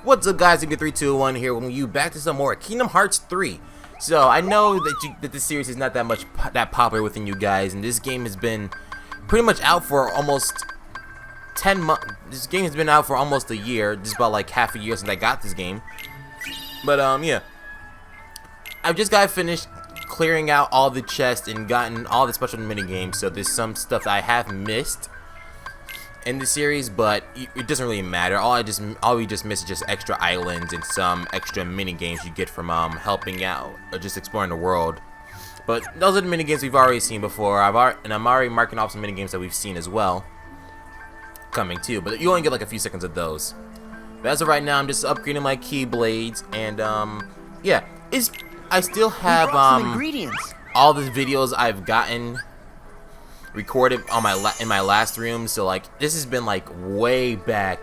What's up, guys? It's 321 here with you back to some more Kingdom Hearts 3. So I know that this series is not that popular within you guys, and this game has been pretty much out for almost 10 months. This game has been out for almost a year, just about like half a year since I got this game. But yeah, I've just got finished clearing out all the chests and gotten all the special mini games. So there's some stuff that I have missed in the series, but it doesn't really matter. All we just miss is just extra islands and some extra mini games you get from helping out or just exploring the world. But those are the mini games we've already seen before. I'm already marking off some mini games that we've seen as well coming too. But you only get like a few seconds of those. But as of right now, I'm just upgrading my keyblades, and yeah, I still have all the videos I've gotten recorded on in my last room. So like this has been like way back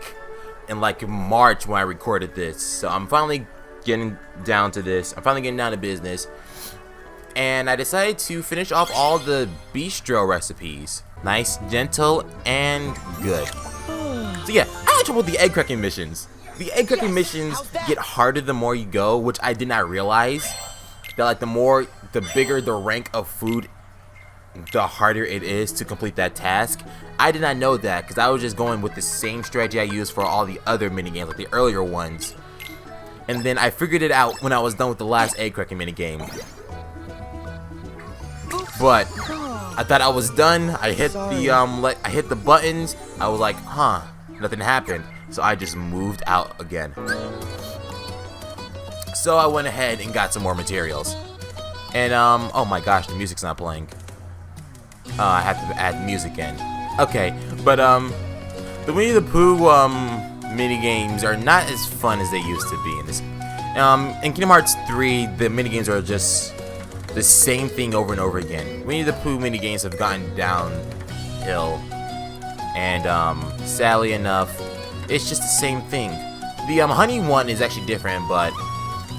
in like March when I recorded this. So I'm finally getting down to this. I'm finally getting down to business, and I decided to finish off all the bistro recipes. Nice, gentle, and good. So yeah, I had trouble with the egg cracking missions. The egg cracking missions get harder the more you go, which I did not realize. That like the bigger the rank of food, the harder it is to complete that task. I did not know that because I was just going with the same strategy I used for all the other minigames, like the earlier ones. And then I figured it out when I was done with the last egg cracking minigame. But I thought I was done. I hit I hit the buttons. I was like, huh, nothing happened. So I just moved out again. So I went ahead and got some more materials. And oh my gosh, the music's not playing. I have to add music in. Okay, but the Winnie the Pooh mini games are not as fun as they used to be in this. In Kingdom Hearts 3, the mini games are just the same thing over and over again. Winnie the Pooh mini games have gotten downhill, and sadly enough, it's just the same thing. The honey one is actually different, but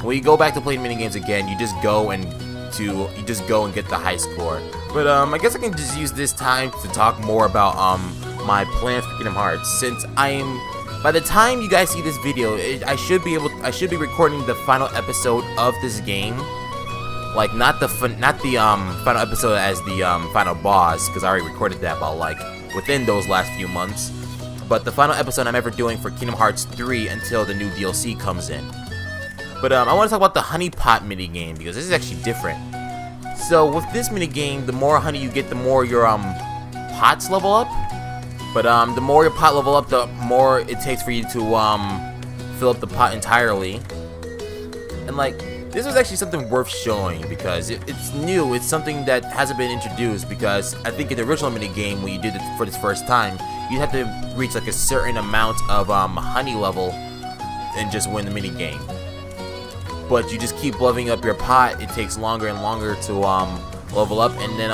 when you go back to play mini games again, you just go and get the high score. But I guess I can just use this time to talk more about my plans for Kingdom Hearts. Since by the time you guys see this video, I should be recording the final episode of this game. Like not the final episode as the final boss, because I already recorded that about like within those last few months. But the final episode I'm ever doing for Kingdom Hearts 3 until the new DLC comes in. But I want to talk about the honey pot mini game because this is actually different. So with this mini game, the more honey you get, the more your pots level up. But the more your pot level up, the more it takes for you to fill up the pot entirely. And like this was actually something worth showing because it's new. It's something that hasn't been introduced, because I think in the original mini game when you did it for this first time, you had to reach like a certain amount of honey level and just win the mini game. But you just keep leveling up your pot. It takes longer and longer to level up, and then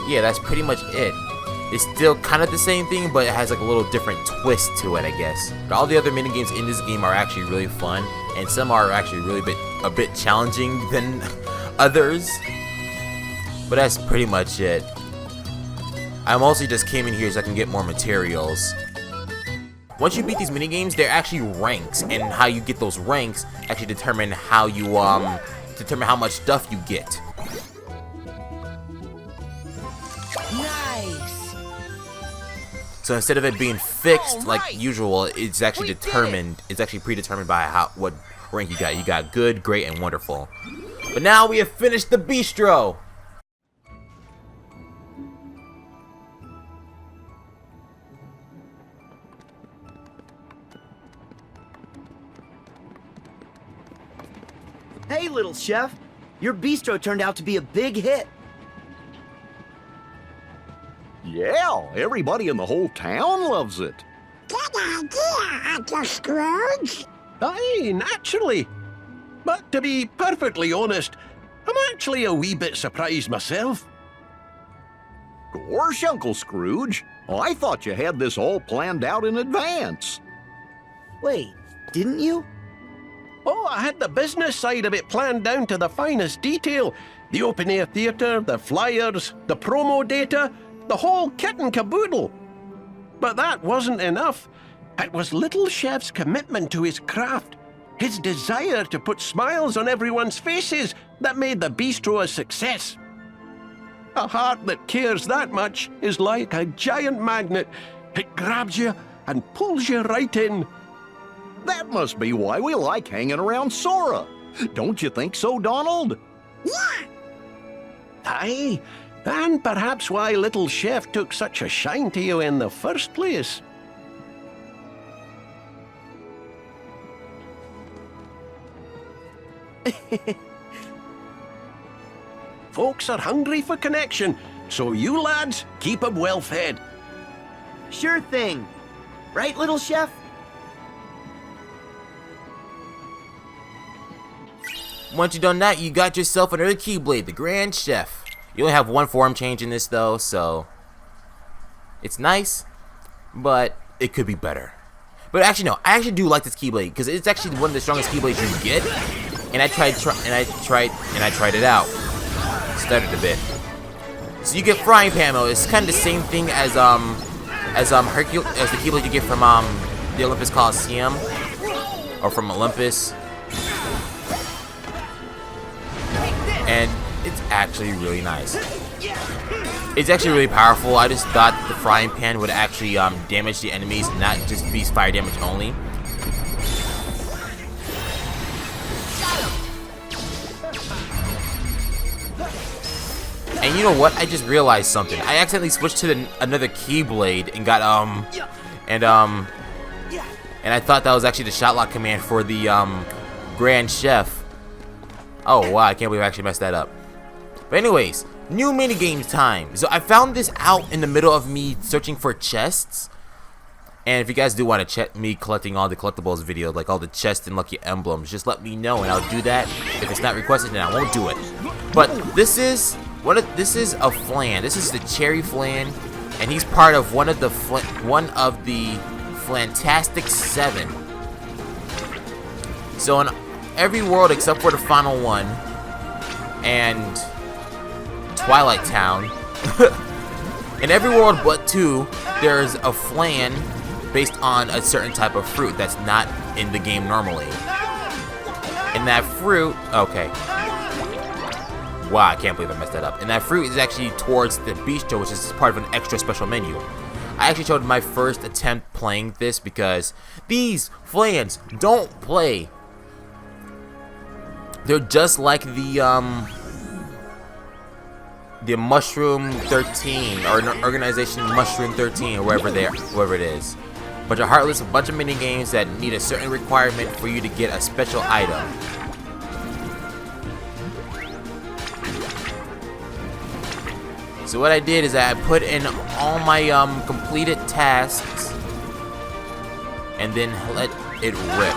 yeah, that's pretty much it. It's still kind of the same thing, but it has like a little different twist to it, I guess. But all the other mini games in this game are actually really fun, and some are actually really a bit challenging than others. But that's pretty much it. I mostly just came in here so I can get more materials. Once you beat these mini games, they're actually ranks, and how you get those ranks actually determine how you determine how much stuff you get. Nice. So instead of it being fixed like usual, it's actually determined. It's actually predetermined by what rank you got. You got good, great, and wonderful. But now we have finished the bistro. Hey, little chef. Your bistro turned out to be a big hit. Yeah, everybody in the whole town loves it. Good idea, Uncle Scrooge. Aye, naturally. But to be perfectly honest, I'm actually a wee bit surprised myself. Gosh, Uncle Scrooge, I thought you had this all planned out in advance. Wait, didn't you? Oh, I had the business side of it planned down to the finest detail. The open-air theatre, the flyers, the promo data, the whole kit and caboodle. But that wasn't enough. It was Little Chef's commitment to his craft, his desire to put smiles on everyone's faces, that made the bistro a success. A heart that cares that much is like a giant magnet. It grabs you and pulls you right in. That must be why we like hanging around Sora. Don't you think so, Donald? Yeah. Aye, and perhaps why Little Chef took such a shine to you in the first place. Folks are hungry for connection, so you lads keep 'em well fed. Sure thing. Right, little chef? Once you've done that, you got yourself another Keyblade, the Grand Chef. You only have one form change in this though, so it's nice, but it could be better. But actually no, I actually do like this Keyblade because it's actually one of the strongest Keyblades you can get. And I tried it out. Stuttered a bit. So you get frying pan mode. It's kind of the same thing as the Keyblade you get from the Olympus Coliseum or from Olympus. And it's actually really nice. It's actually really powerful. I just thought the frying pan would actually damage the enemies, not just be fire damage only. And you know what? I just realized something. I accidentally switched to another Keyblade and got and I thought that was actually the shot lock command for the Grand Chef. Oh wow, I can't believe I actually messed that up. But anyways, new minigames time. So I found this out in the middle of me searching for chests. And if you guys do want to check me collecting all the collectibles video, like all the chests and lucky emblems, just let me know and I'll do that. If it's not requested, then I won't do it. But this is a flan. This is the Cherry Flan, and he's part of one of the Flantastic 7. So in every world except for the final one and Twilight Town, in every world but 2, there's a flan based on a certain type of fruit that's not in the game normally. And that fruit, okay. Wow, I can't believe I messed that up. And that fruit is actually towards the bistro, which is part of an extra special menu. I actually showed my first attempt playing this because these flans don't play. They're just like the Mushroom 13 or Organization Mushroom 13 or wherever it is. Bunch of heartless, a bunch of mini games that need a certain requirement for you to get a special item. So what I did is I put in all my completed tasks and then let it rip.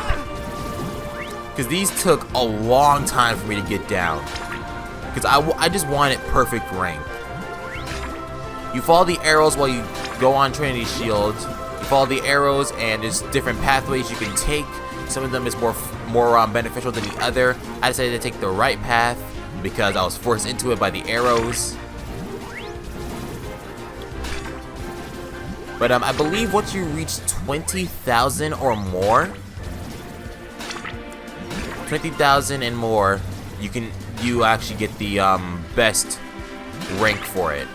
Because these took a long time for me to get down. Because I just wanted perfect rank. You follow the arrows while you go on Trinity Shields. You follow the arrows and there's different pathways you can take. Some of them is more beneficial than the other. I decided to take the right path because I was forced into it by the arrows. But I believe once you reach 20,000 or more, 20,000 and more, you actually get the best rank for it.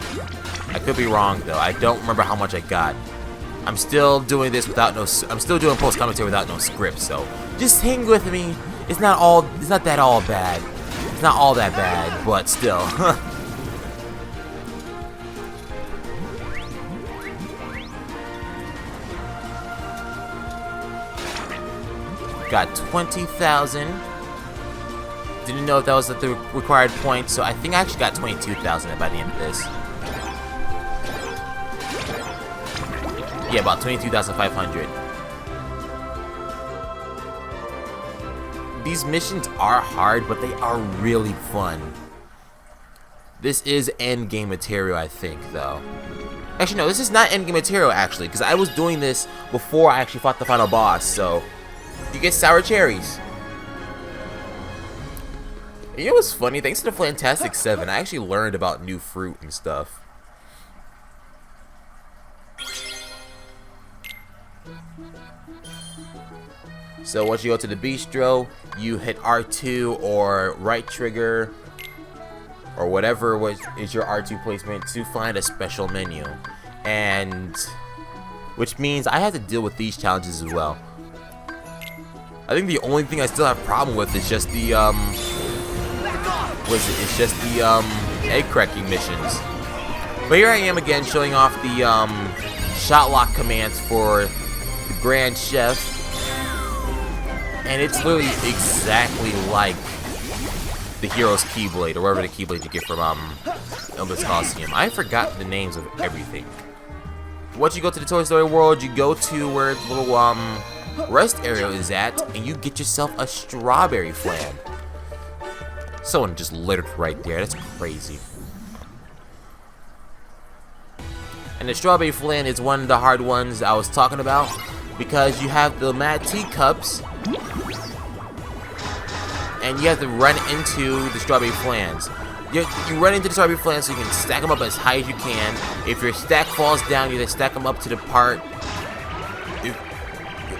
I could be wrong though. I don't remember how much I got. I'm still doing this without no. I'm still doing post commentary without no script. So just hang with me. It's not that all bad. It's not all that bad, but still. Got 20,000. Didn't know if that was the required point, so I think I actually got 22,000 by the end of this. Yeah, about 22,500. These missions are hard, but they are really fun. This is endgame material, I think, though. Actually, no, this is not endgame material, actually, because I was doing this before I actually fought the final boss, so you get sour cherries. You know what's funny? Thanks to the Flantastic 7, I actually learned about new fruit and stuff. So once you go to the bistro, you hit R2 or right trigger or whatever is your R2 placement to find a special menu. And which means I have to deal with these challenges as well. I think the only thing I still have a problem with is just the it's just the egg cracking missions. But here I am again showing off the shot lock commands for the Grand Chef, and it's literally exactly like the Hero's Keyblade, or whatever the Keyblade you get from Elvis Coliseum. I forgot the names of everything. Once you go to the Toy Story World, you go to where the little rest area is at, and you get yourself a strawberry flan. Someone just littered right there. That's crazy. And the strawberry flan is one of the hard ones I was talking about, because you have the mad teacups, and you have to run into the strawberry flans. You run into the strawberry flans so you can stack them up as high as you can. If your stack falls down, you then stack them up to the part.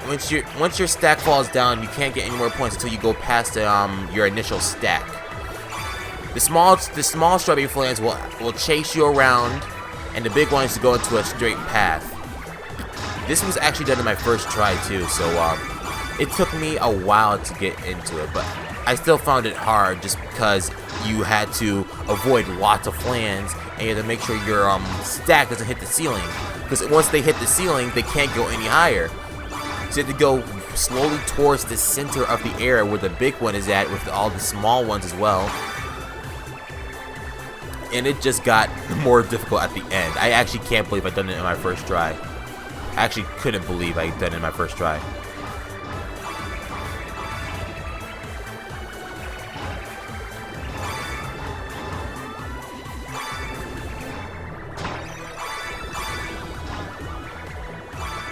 Once your stack falls down, you can't get any more points until you go past your initial stack. The small strawberry flans will chase you around, and the big ones to go into a straight path. This was actually done in my first try too, so it took me a while to get into it, but I still found it hard just because you had to avoid lots of flans, and you had to make sure your stack doesn't hit the ceiling, because once they hit the ceiling, they can't go any higher. So you have to go slowly towards the center of the area where the big one is at, with all the small ones as well. And it just got more difficult at the end. I actually can't believe I've done it in my first try. I actually couldn't believe I'd done it in my first try.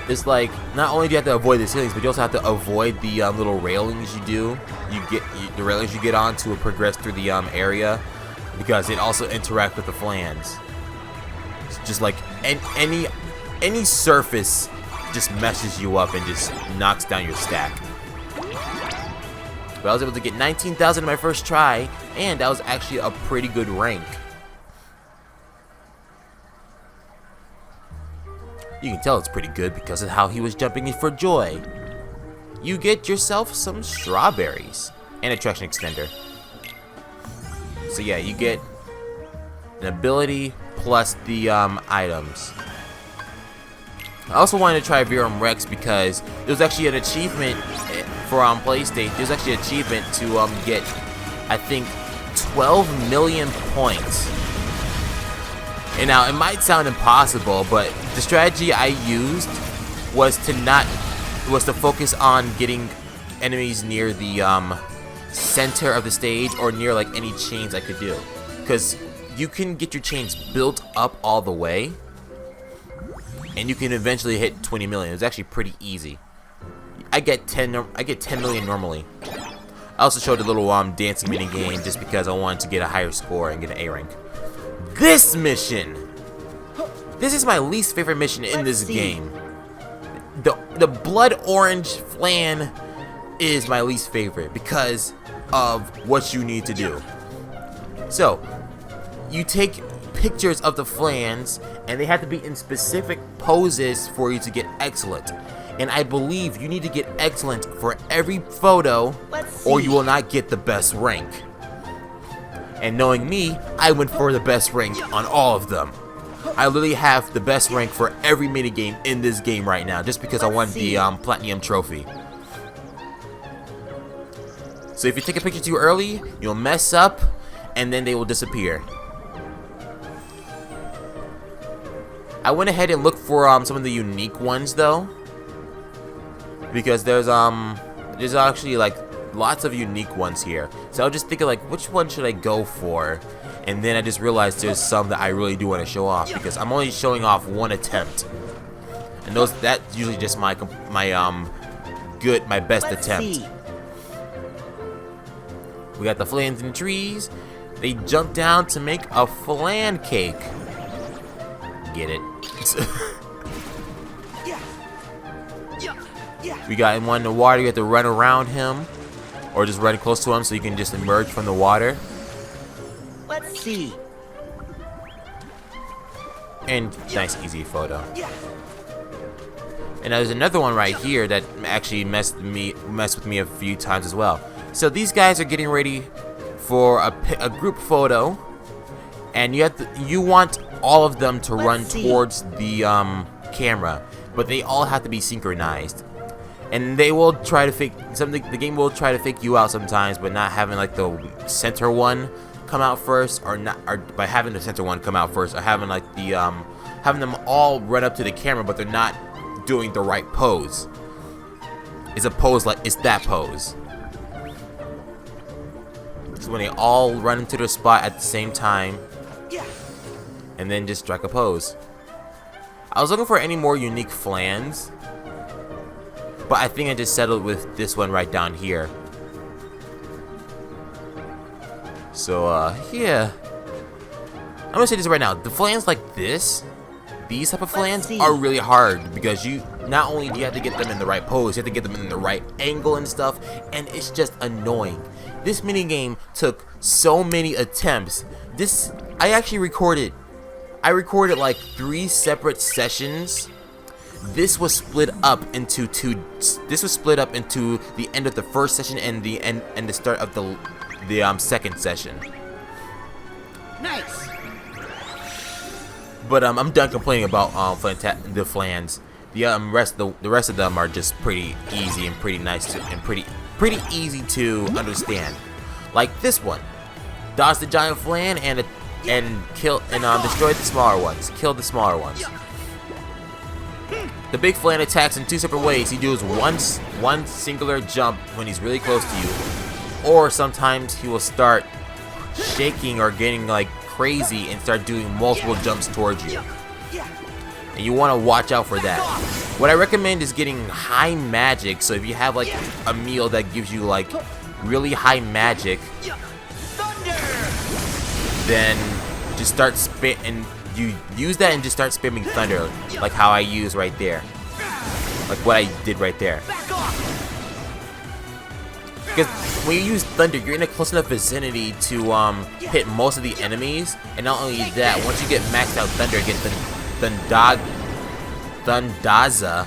It's like, not only do you have to avoid the ceilings, but you also have to avoid the little railings you do. The railings you get on to progress through the area, because it also interacts with the flans. It's just like any surface just messes you up and just knocks down your stack. But I was able to get 19,000 in my first try, and that was actually a pretty good rank. You can tell it's pretty good because of how he was jumping in for joy. You get yourself some strawberries and a traction extender. So yeah, you get an ability plus the items. I also wanted to try Verum Rex because there was actually an achievement for PlayStation. There's actually an achievement to get, I think, 12 million points. And now it might sound impossible, but the strategy I used was to focus on getting enemies near the center of the stage, or near like any chains I could do, because you can get your chains built up all the way, and you can eventually hit 20 million. It's actually pretty easy. I get 10 million normally. I also showed a little dancing mini game just because I wanted to get a higher score and get an A rank. This mission! This is my least favorite mission in this game. The blood orange flan is my least favorite because of what you need to do. So, you take pictures of the flans, and they have to be in specific poses for you to get excellent. And I believe you need to get excellent for every photo, or you will not get the best rank. And knowing me, I went for the best rank on all of them. I literally have the best rank for every minigame in this game right now, just because I won the Platinum Trophy. So if you take a picture too early, you'll mess up, and then they will disappear. I went ahead and looked for some of the unique ones though, because there's actually like lots of unique ones here. So I was just thinking like, which one should I go for? And then I just realized there's some that I really do want to show off, because I'm only showing off one attempt, and that's usually just my best attempt. We got the flans and trees. They jump down to make a flan cake. Get it? We got one in the water. You have to run around him, or just run close to him so you can just emerge from the water. Let's see. And nice, easy photo. And there's another one right here that actually messed with me a few times as well. So these guys are getting ready for a group photo, and you want all of them to run towards the camera, but they all have to be synchronized. And they will try to fake something. The game will try to fake you out sometimes, but not having like the center one come out first, or by having the center one come out first, or having like the having them all run up to the camera, but they're not doing the right pose. It's a pose like it's that pose. So when they all run into their spot at the same time, and then just strike a pose. I was looking for any more unique flans, but I think I just settled with this one right down here. So, yeah. I'm gonna say this right now. The flans like this, these type of flans are really hard because you not only do you have to get them in the right pose, you have to get them in the right angle and stuff, and it's just annoying. This minigame took so many attempts. I actually recorded. I recorded like 3 separate sessions. This was split up into This was split up into the end of the first session and the start of the second session. Nice. But I'm done complaining about the flans. The rest of them are just pretty easy and pretty nice and pretty easy to understand. Like this one, dodge the giant flan and destroy the smaller ones. Kill the smaller ones. The big flan attacks in 2 separate ways. He does one singular jump when he's really close to you, or sometimes he will start shaking or getting like crazy and start doing multiple jumps towards you. And you want to watch out for that. What I recommend is getting high magic. So if you have like a meal that gives you like really high magic, then just start and you use that and just start spamming thunder, like how I use right there, like what I did right there. Because when you use thunder, you're in a close enough vicinity to hit most of the enemies, and not only that, once you get maxed out thunder, get Thundaza,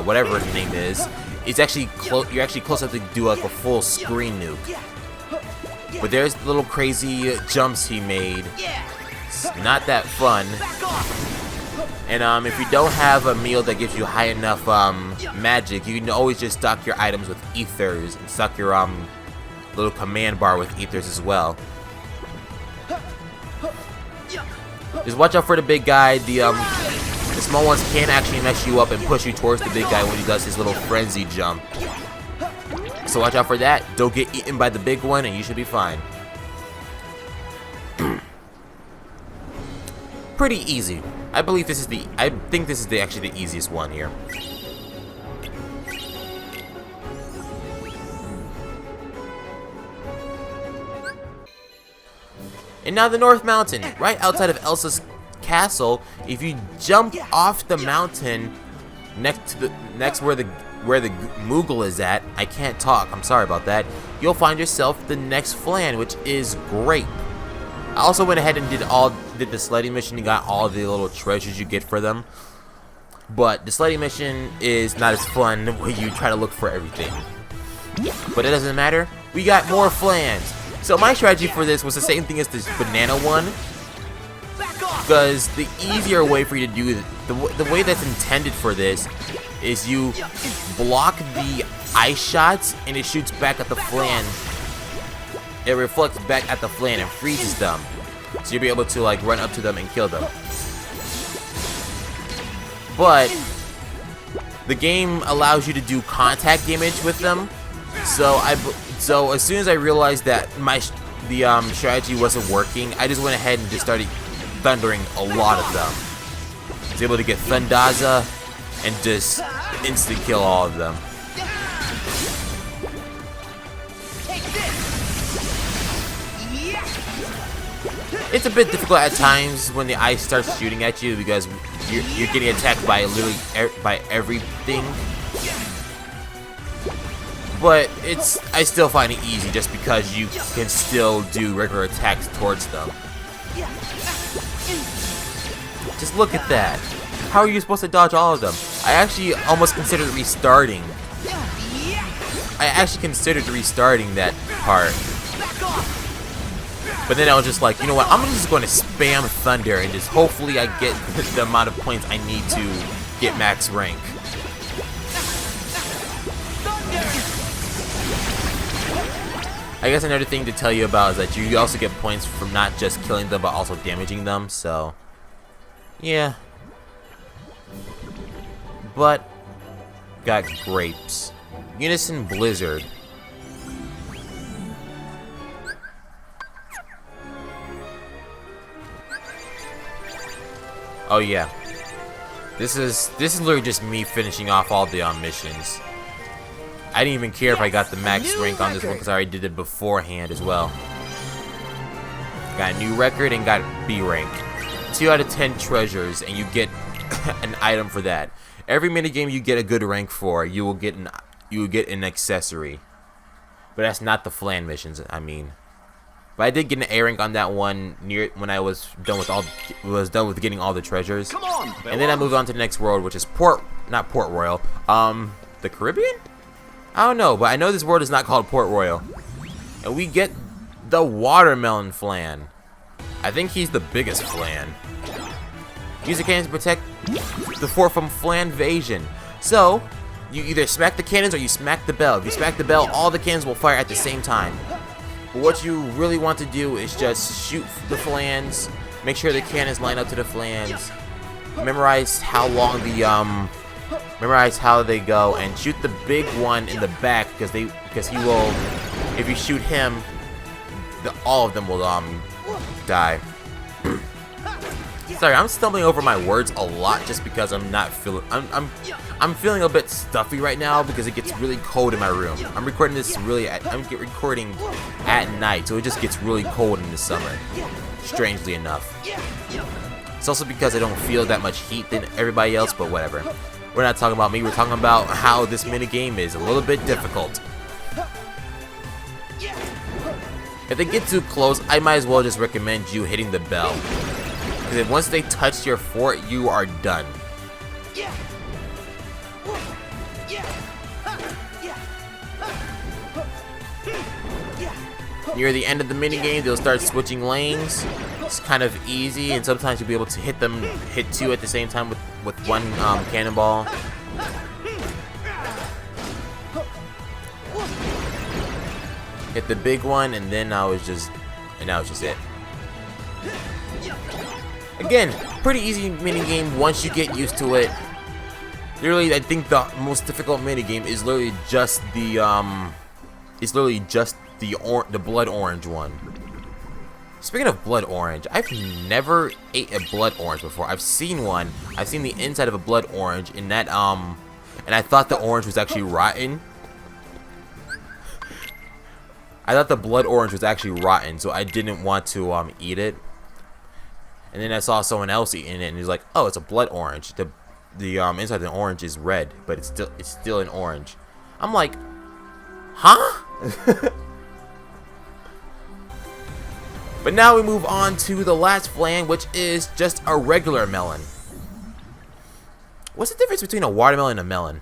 whatever the name is, it's actually you're actually close enough to do like a full screen nuke. But there's little crazy jumps he made. It's not that fun. And if you don't have a meal that gives you high enough magic, you can always just stock your items with ethers and stock your little command bar with ethers as well. Just watch out for the big guy. The small ones can actually mess you up and push you towards the big guy when he does his little frenzy jump. So watch out for that. Don't get eaten by the big one, and you should be fine. Pretty easy. I think this is actually the easiest one here. And now the North Mountain, right outside of Elsa's castle. If you jump off the mountain next where the Moogle is at, I can't talk, I'm sorry about that, you'll find yourself the next flan, which is great. I also went ahead and did the sledding mission and got all the little treasures you get for them. But the sledding mission is not as fun when you try to look for everything. But it doesn't matter, we got more flans. So my strategy for this was the same thing as this banana one, because the easier way for you to do it, the way that's intended for this, is you block the ice shots and it shoots back at the flan. It reflects back at the flan and freezes them, so you'll be able to like run up to them and kill them. But the game allows you to do contact damage with them. So as soon as I realized that the strategy wasn't working, I just went ahead and just started thundering a lot of them. I was able to get Thundaza and just instant kill all of them. It's a bit difficult at times when the ice starts shooting at you, because you're getting attacked by literally by everything. But I still find it easy just because you can still do regular attacks towards them. Just look at that. How are you supposed to dodge all of them? I actually almost considered restarting. I actually considered restarting that part. But then I was just like, you know what? I'm just going to spam Thunder and just hopefully I get the amount of points I need to get max rank. I guess another thing to tell you about is that you also get points from not just killing them but also damaging them, so yeah. But got grapes. Unison Blizzard. Oh yeah. This is literally just me finishing off all the missions. I didn't even care if I got the max rank on this one because I already did it beforehand as well. Got a new record and got B rank. 2 out of 10 treasures and you get an item for that. Every minigame you get a good rank for, you will get an accessory. But that's not the Flan missions, I mean. But I did get an A rank on that one when I was done with getting all the treasures. Come on, and then I moved on to the next world, which is not Port Royal. The Caribbean? I don't know, but I know this world is not called Port Royal. And we get the Watermelon Flan. I think he's the biggest Flan. Use the cannons to protect the fort from Flan invasion. So, you either smack the cannons or you smack the bell. If you smack the bell, all the cannons will fire at the same time. But what you really want to do is just shoot the Flans, make sure the cannons line up to the Flans, memorize how long memorize how they go, and shoot the big one in the back because he will, if you shoot him, all of them will die. Sorry, I'm stumbling over my words a lot just because I'm not feeling. I'm feeling a bit stuffy right now because it gets really cold in my room. I'm recording this recording at night, so it just gets really cold in the summer. Strangely enough, it's also because I don't feel that much heat than everybody else. But whatever. We're not talking about me. We're talking about how this minigame is a little bit difficult. If they get too close, I might as well just recommend you hitting the bell. Because once they touch your fort, you are done. Near the end of the minigame, they'll start switching lanes. It's kind of easy, and sometimes you'll be able to hit 2 at the same time with one cannonball. Hit the big one, and then now it's just it. Again, pretty easy minigame once you get used to it. Literally, I think the most difficult minigame is literally just the blood orange one. Speaking of blood orange, I've never ate a blood orange before. I've seen one. I've seen the inside of a blood orange, and that and I thought the orange was actually rotten. I thought the blood orange was actually rotten, so I didn't want to eat it. And then I saw someone else eating it, and he's like, "Oh, it's a blood orange. The inside of the orange is red, but it's still an orange." I'm like, "Huh?" But now we move on to the last flan, which is just a regular melon. What's the difference between a watermelon and a melon?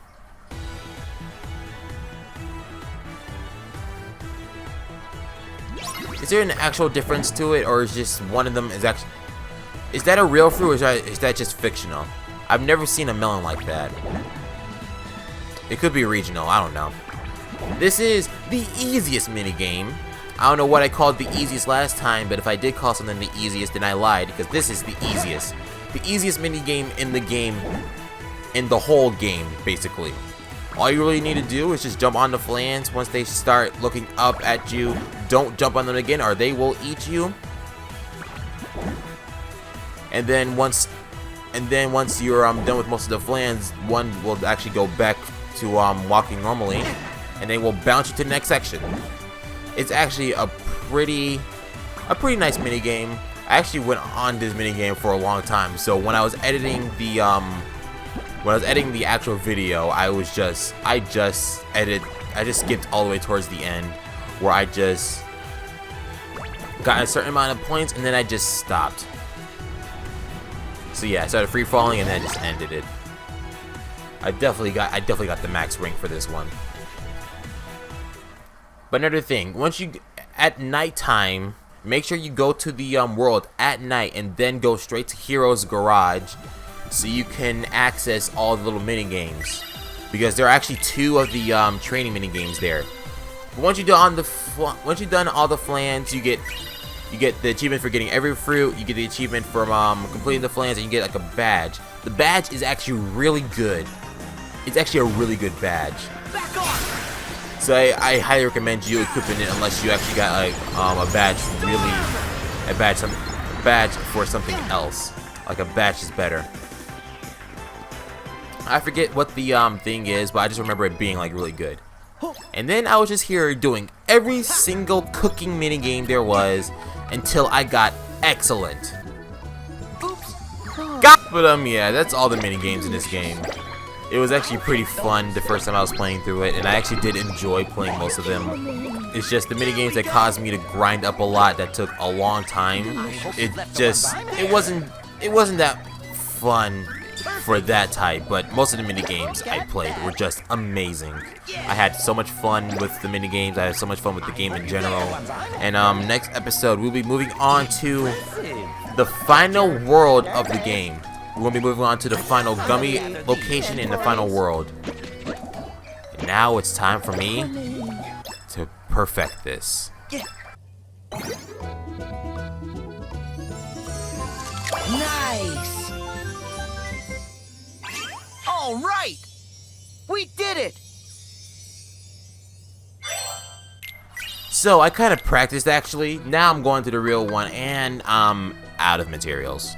Is there an actual difference to it, or is just one of them is actually... Is that a real fruit, or is that just fictional? I've never seen a melon like that. It could be regional, I don't know. This is the easiest minigame. I don't know what I called the easiest last time, but if I did call something the easiest, then I lied, because this is the easiest. The easiest minigame in the game, in the whole game, basically. All you really need to do is just jump on the flans. Once they start looking up at you, don't jump on them again, or they will eat you. And then once you're done with most of the flans, one will actually go back to walking normally, and they will bounce you to the next section. It's actually a pretty nice minigame. I actually went on this minigame for a long time. So when I was editing the actual video, I just skipped all the way towards the end, where I just got a certain amount of points and then I just stopped. So yeah, I started free falling and then I just ended it. I definitely got the max rank for this one. But another thing, at nighttime, make sure you go to the world at night and then go straight to Hero's Garage so you can access all the little mini games, because there are actually 2 of the training mini games there. But once you've done all the flans, you get the achievement for getting every fruit. You get the achievement for completing the flans, and you get like a badge. The badge is actually really good. It's actually a really good badge. So I highly recommend you equipping it unless you actually got like a badge for something else. Like a badge is better. I forget what the thing is, but I just remember it being like really good. And then I was just here doing every single cooking minigame there was until I got excellent. But yeah, that's all the minigames in this game. It was actually pretty fun the first time I was playing through it, and I actually did enjoy playing most of them. It's just the minigames that caused me to grind up a lot that took a long time. It wasn't that fun for that type, but most of the minigames I played were just amazing. I had so much fun with the minigames. I had so much fun with the game in general. And next episode we'll be moving on to the final world of the game. We're going to be moving on to the final gummy location in the final world. And now it's time for me to perfect this. Nice! All right! We did it! So I kind of practiced actually. Now I'm going to the real one, and I'm out of materials.